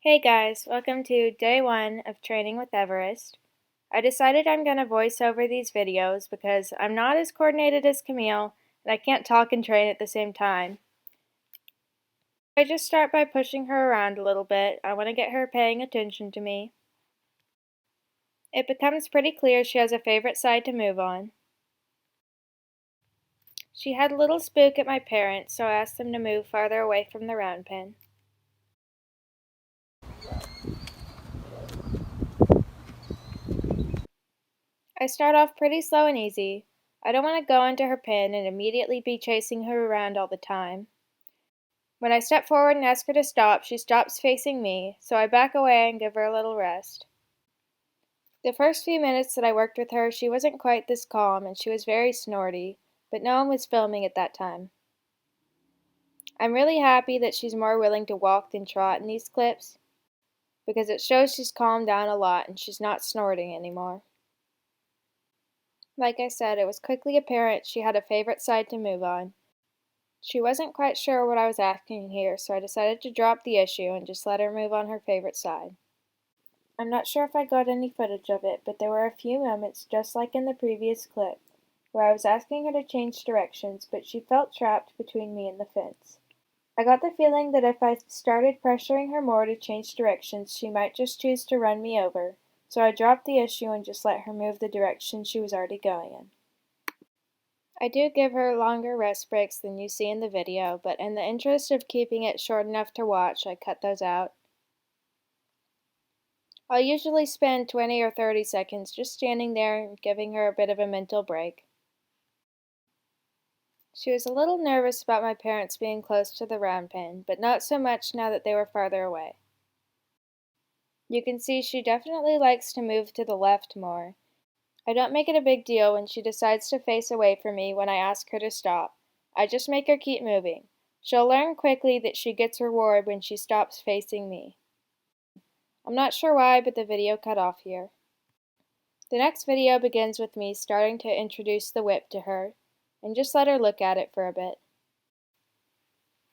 Hey guys, welcome to day 1 of training with Everest. I decided I'm going to voice over these videos because I'm not as coordinated as Camille and I can't talk and train at the same time. I just start by pushing her around a little bit. I want to get her paying attention to me. It becomes pretty clear she has a favorite side to move on. She had a little spook at my parents, so I asked them to move farther away from the round pen. I start off pretty slow and easy. I don't want to go into her pen and immediately be chasing her around all the time. When I step forward and ask her to stop, she stops facing me, so I back away and give her a little rest. The first few minutes that I worked with her, she wasn't quite this calm and she was very snorty, but no one was filming at that time. I'm really happy that she's more willing to walk than trot in these clips, because it shows she's calmed down a lot and she's not snorting anymore. Like I said, it was quickly apparent she had a favorite side to move on. She wasn't quite sure what I was asking here, so I decided to drop the issue and just let her move on her favorite side. I'm not sure if I got any footage of it, but there were a few moments, just like in the previous clip, where I was asking her to change directions, but she felt trapped between me and the fence. I got the feeling that if I started pressuring her more to change directions, she might just choose to run me over, so I dropped the issue and just let her move the direction she was already going in. I do give her longer rest breaks than you see in the video, but in the interest of keeping it short enough to watch, I cut those out. I'll usually spend 20 or 30 seconds just standing there and giving her a bit of a mental break. She was a little nervous about my parents being close to the round pen, but not so much now that they were farther away. You can see she definitely likes to move to the left more. I don't make it a big deal when she decides to face away from me when I ask her to stop. I just make her keep moving. She'll learn quickly that she gets reward when she stops facing me. I'm not sure why, but the video cut off here. The next video begins with me starting to introduce the whip to her, and just let her look at it for a bit.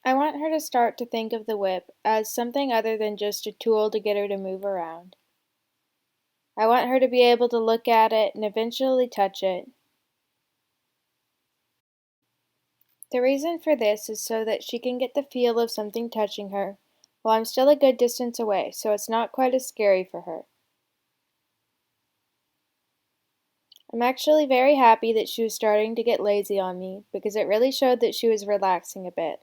I want her to start to think of the whip as something other than just a tool to get her to move around. I want her to be able to look at it and eventually touch it. The reason for this is so that she can get the feel of something touching her while I'm still a good distance away, so it's not quite as scary for her. I'm actually very happy that she was starting to get lazy on me because it really showed that she was relaxing a bit.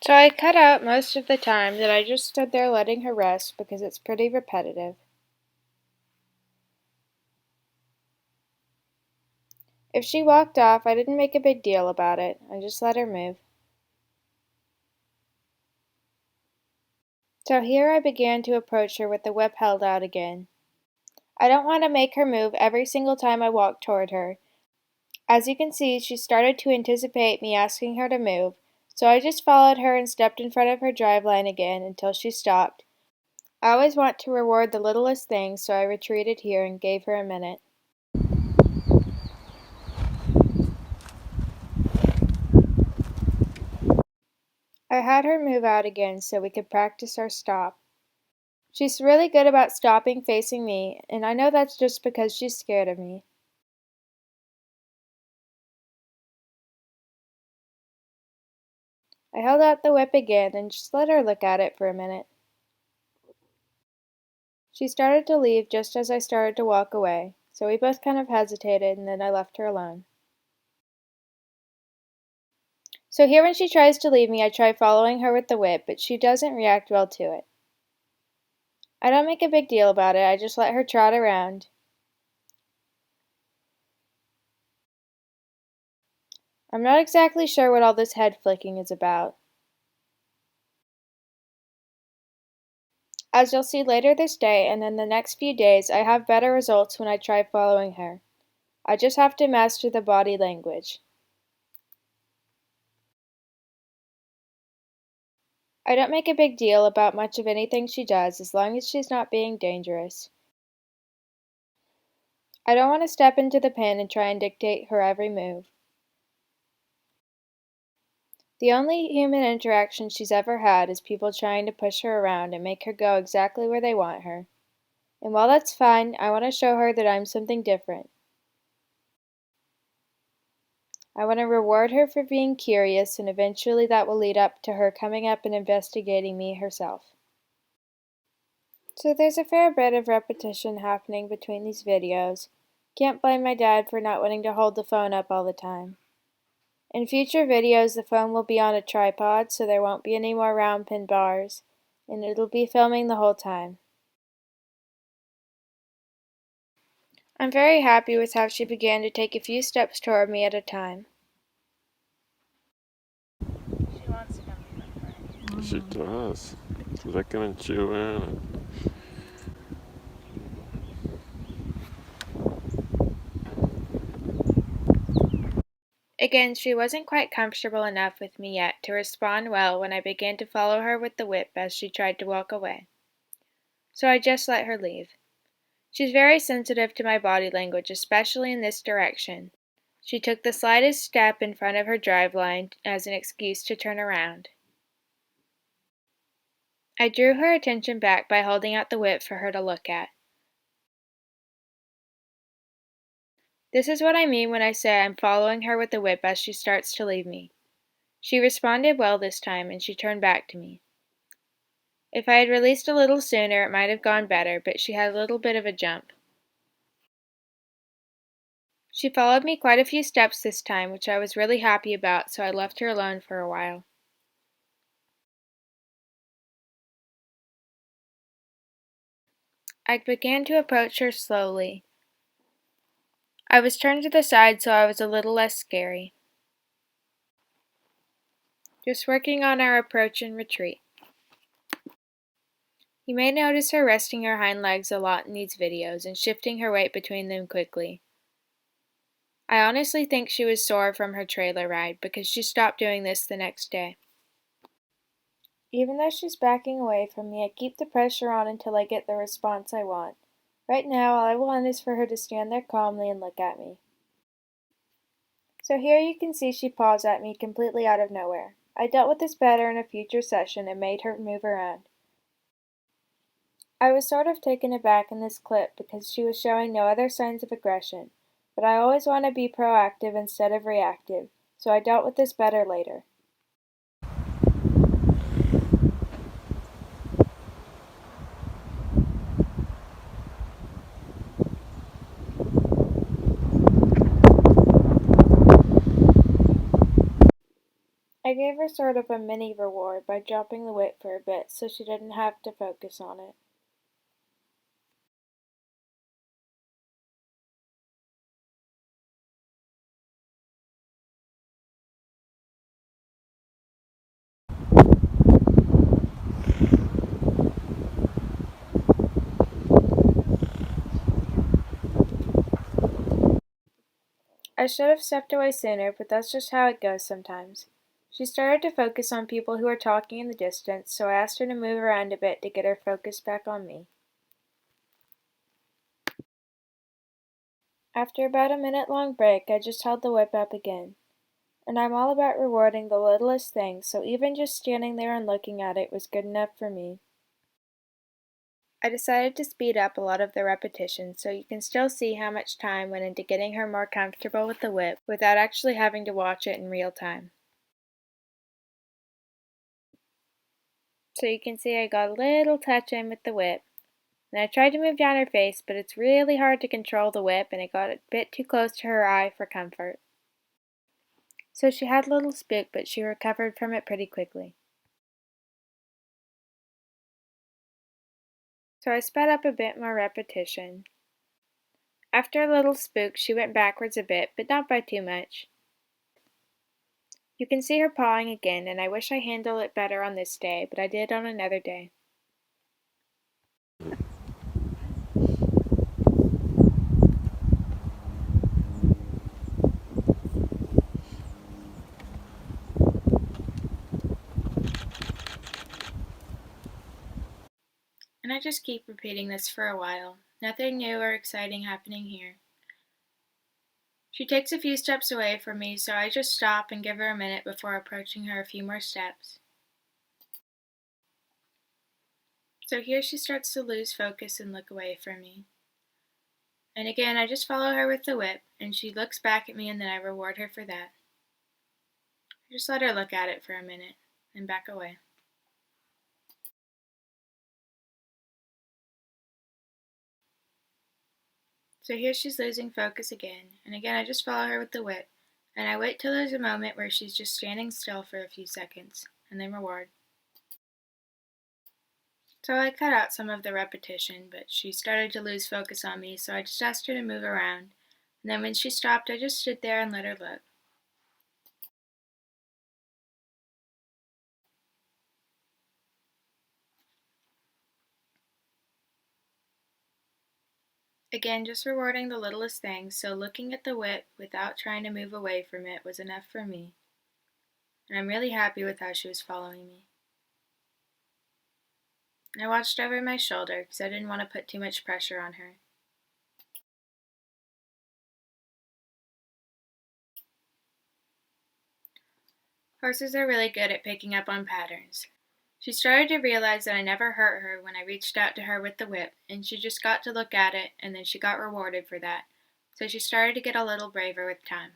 So I cut out most of the time that I just stood there letting her rest because it's pretty repetitive. If she walked off, I didn't make a big deal about it. I just let her move. So here I began to approach her with the whip held out again. I don't want to make her move every single time I walk toward her. As you can see, she started to anticipate me asking her to move, so I just followed her and stepped in front of her drive line again until she stopped. I always want to reward the littlest things, so I retreated here and gave her a minute. I had her move out again so we could practice our stop. She's really good about stopping facing me, and I know that's just because she's scared of me. I held out the whip again and just let her look at it for a minute. She started to leave just as I started to walk away, so we both kind of hesitated and then I left her alone. So here when she tries to leave me, I try following her with the whip, but she doesn't react well to it. I don't make a big deal about it, I just let her trot around. I'm not exactly sure what all this head flicking is about. As you'll see later this day and in the next few days, I have better results when I try following her. I just have to master the body language. I don't make a big deal about much of anything she does as long as she's not being dangerous. I don't want to step into the pen and try and dictate her every move. The only human interaction she's ever had is people trying to push her around and make her go exactly where they want her. And while that's fine, I want to show her that I'm something different. I want to reward her for being curious, and eventually that will lead up to her coming up and investigating me herself. So there's a fair bit of repetition happening between these videos. Can't blame my dad for not wanting to hold the phone up all the time. In future videos, the phone will be on a tripod, so there won't be any more round pin bars, and it'll be filming the whole time. I'm very happy with how she began to take a few steps toward me at a time. She wants to come to the front. She does. Licking and chewing. Again, she wasn't quite comfortable enough with me yet to respond well when I began to follow her with the whip as she tried to walk away. So I just let her leave. She's very sensitive to my body language, especially in this direction. She took the slightest step in front of her drive line as an excuse to turn around. I drew her attention back by holding out the whip for her to look at. This is what I mean when I say I'm following her with the whip as she starts to leave me. She responded well this time, and she turned back to me. If I had released a little sooner, it might have gone better, but she had a little bit of a jump. She followed me quite a few steps this time, which I was really happy about, so I left her alone for a while. I began to approach her slowly. I was turned to the side so I was a little less scary. Just working on our approach and retreat. You may notice her resting her hind legs a lot in these videos and shifting her weight between them quickly. I honestly think she was sore from her trailer ride because she stopped doing this the next day. Even though she's backing away from me, I keep the pressure on until I get the response I want. Right now, all I want is for her to stand there calmly and look at me. So here you can see she paws at me completely out of nowhere. I dealt with this better in a future session and made her move around. I was sort of taken aback in this clip because she was showing no other signs of aggression, but I always want to be proactive instead of reactive, so I dealt with this better later. I gave her sort of a mini reward by dropping the whip for a bit so she didn't have to focus on it. I should have stepped away sooner, but that's just how it goes sometimes. She started to focus on people who were talking in the distance, so I asked her to move around a bit to get her focus back on me. After about a minute-long break, I just held the whip up again. And I'm all about rewarding the littlest things, so even just standing there and looking at it was good enough for me. I decided to speed up a lot of the repetitions so you can still see how much time went into getting her more comfortable with the whip without actually having to watch it in real time. So you can see I got a little touch in with the whip. And I tried to move down her face, but it's really hard to control the whip and it got a bit too close to her eye for comfort. So she had a little spook, but she recovered from it pretty quickly. So I sped up a bit more repetition. After a little spook, she went backwards a bit, but not by too much. You can see her pawing again, and I wish I handled it better on this day, but I did on another day. just keep repeating this for a while. Nothing new or exciting happening here. She takes a few steps away from me, so I just stop and give her a minute before approaching her a few more steps. So here she starts to lose focus and look away from me. And again, I just follow her with the whip, and she looks back at me, and then I reward her for that. I just let her look at it for a minute, and back away. So here she's losing focus again, and again I just follow her with the whip, and I wait till there's a moment where she's just standing still for a few seconds, and then reward. So I cut out some of the repetition, but she started to lose focus on me, so I just asked her to move around, and then when she stopped, I just stood there and let her look. Again, just rewarding the littlest things, so looking at the whip without trying to move away from it was enough for me, and I'm really happy with how she was following me. I watched over my shoulder because I didn't want to put too much pressure on her. Horses are really good at picking up on patterns. She started to realize that I never hurt her when I reached out to her with the whip, and she just got to look at it, and then she got rewarded for that. So she started to get a little braver with time.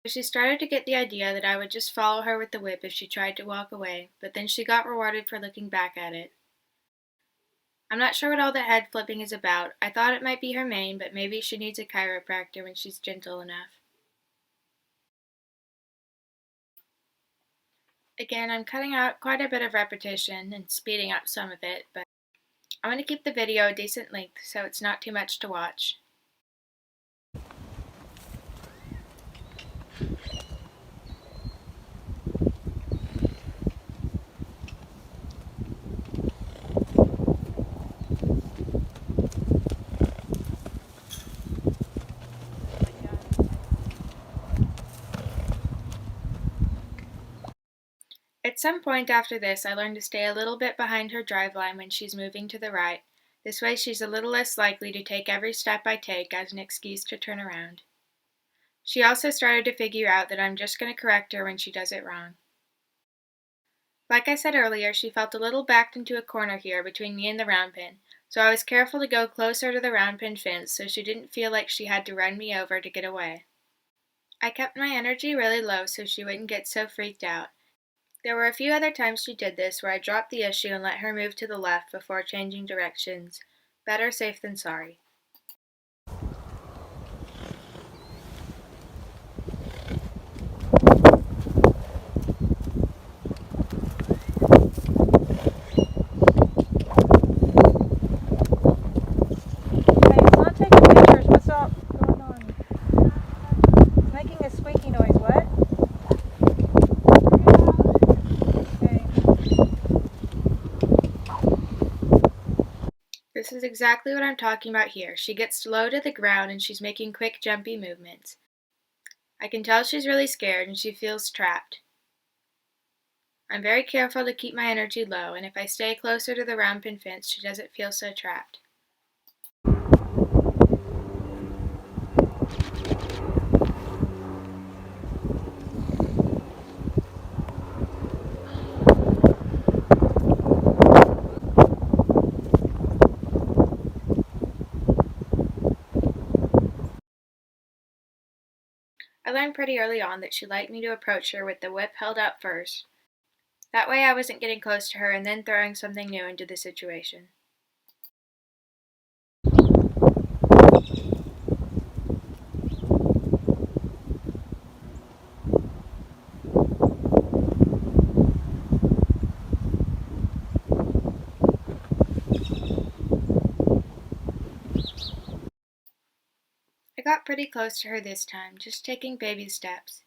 She started to get the idea that I would just follow her with the whip if she tried to walk away, but then she got rewarded for looking back at it. I'm not sure what all the head flipping is about. I thought it might be her mane, but maybe she needs a chiropractor when she's gentle enough. Again, I'm cutting out quite a bit of repetition and speeding up some of it, but I'm going to keep the video a decent length so it's not too much to watch. At some point after this, I learned to stay a little bit behind her drive line when she's moving to the right. This way she's a little less likely to take every step I take as an excuse to turn around. She also started to figure out that I'm just going to correct her when she does it wrong. Like I said earlier, she felt a little backed into a corner here between me and the round pen, so I was careful to go closer to the round pen fence so she didn't feel like she had to run me over to get away. I kept my energy really low so she wouldn't get so freaked out. There were a few other times she did this where I dropped the issue and let her move to the left before changing directions. Better safe than sorry. Hey, it's not taking pictures. What's up going on? It's making a squeaky noise. What? This is exactly what I'm talking about here. She gets low to the ground and she's making quick jumpy movements. I can tell she's really scared and she feels trapped. I'm very careful to keep my energy low, and if I stay closer to the round pin fence, she doesn't feel so trapped. I learned pretty early on that she liked me to approach her with the whip held up first. That way I wasn't getting close to her and then throwing something new into the situation. got pretty close to her this time, just taking baby steps.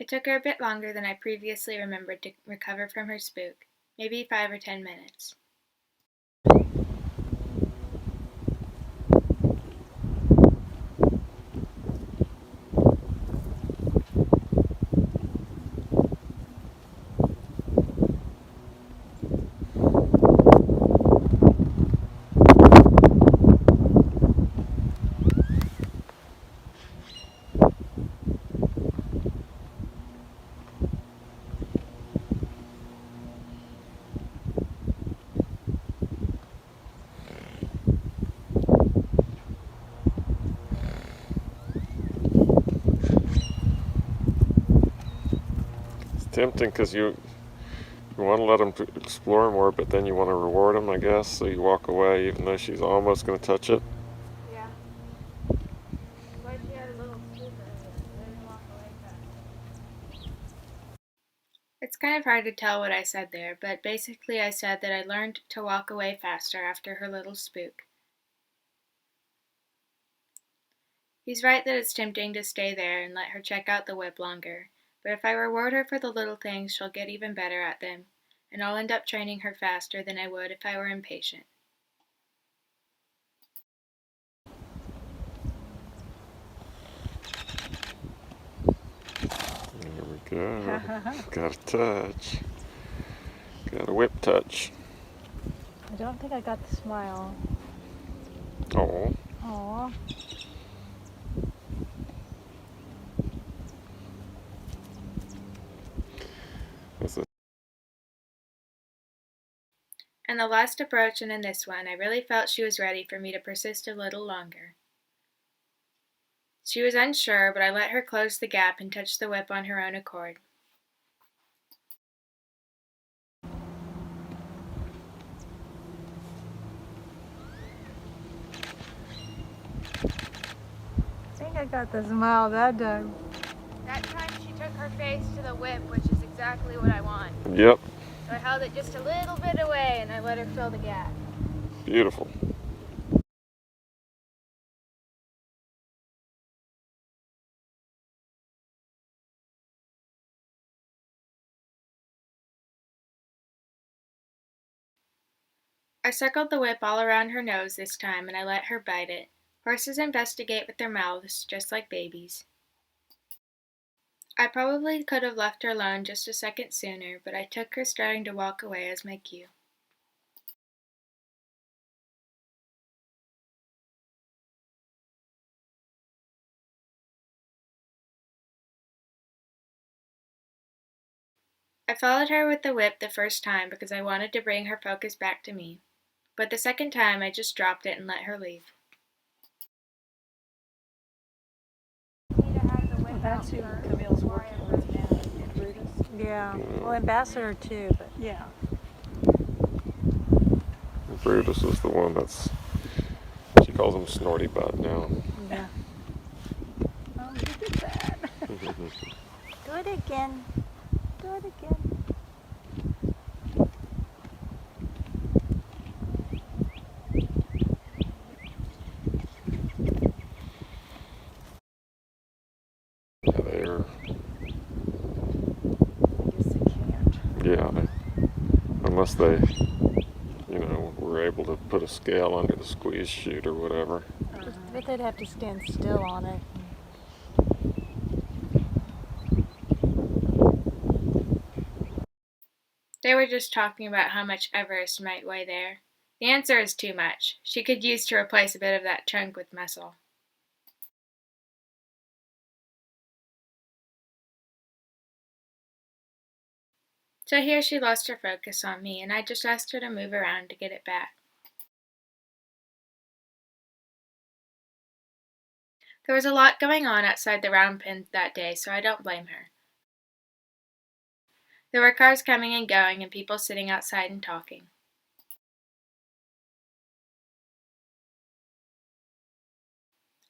It took her a bit longer than I previously remembered to recover from her spook, maybe 5 or 10 minutes. It's tempting because you want to let them explore more, but then you want to reward them, I guess, so you walk away even though she's almost going to touch it. Yeah. Why she had a little spook earlier, so I didn't walk away fast. It's kind of hard to tell what I said there, but basically I said that I learned to walk away faster after her little spook. He's right that it's tempting to stay there and let her check out the whip longer, but if I reward her for the little things, she'll get even better at them, and I'll end up training her faster than I would if I were impatient. There we go. Got a touch. Got a whip touch. I don't think I got the smile. Oh. Aw. That's a And the last approach and in this one, I really felt she was ready for me to persist a little longer. She was unsure, but I let her close the gap and touch the whip on her own accord. I think I got the smile that time. That time she took her face to the whip, which is exactly what I want. Yep. So I held it just a little bit away and I let her fill the gap. Beautiful. I circled the whip all around her nose this time and I let her bite it. Horses investigate with their mouths just like babies. I probably could have left her alone just a second sooner, but I took her starting to walk away as my cue. I followed her with the whip the first time because I wanted to bring her focus back to me, but the second time I just dropped it and let her leave. That's who Camille's working with now, and Brutus. Yeah. Well, Ambassador too, but Yeah. Brutus is the one that's, she calls him Snorty Butt now. yeah. Oh, you did that. Do it again. Do it again. Yeah, they're, I guess they can't. yeah, unless they, were able to put a scale under the squeeze chute or whatever. But they'd have to stand still on it. They were just talking about how much Everest might weigh there. The answer is too much. She could use to replace a bit of that trunk with muscle. So here she lost her focus on me, and I just asked her to move around to get it back. There was a lot going on outside the round pen that day, so I don't blame her. There were cars coming and going and people sitting outside and talking.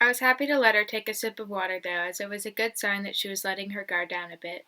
I was happy to let her take a sip of water though, as it was a good sign that she was letting her guard down a bit.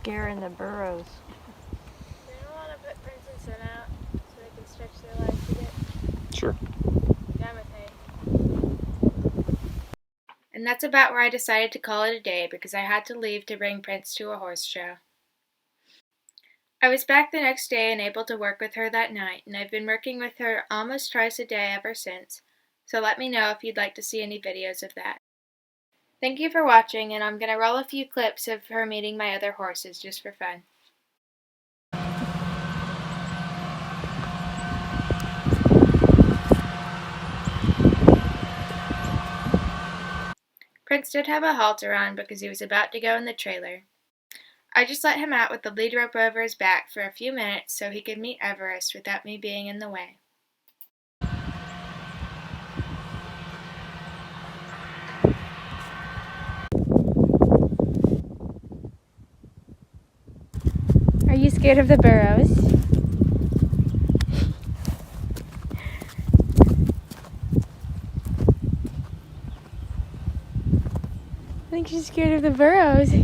scaring the burros. They don't want to put Prince and Son out so they can stretch their lives a bit. Sure. Down with hay. And that's about where I decided to call it a day because I had to leave to bring Prince to a horse show. I was back the next day and able to work with her that night, and I've been working with her almost twice a day ever since, so let me know if you'd like to see any videos of that. Thank you for watching, and I'm going to roll a few clips of her meeting my other horses just for fun. Prince did have a halter on because he was about to go in the trailer. I just let him out with the lead rope over his back for a few minutes so he could meet Everest without me being in the way. Are you scared of the burros? I think she's scared of the burros.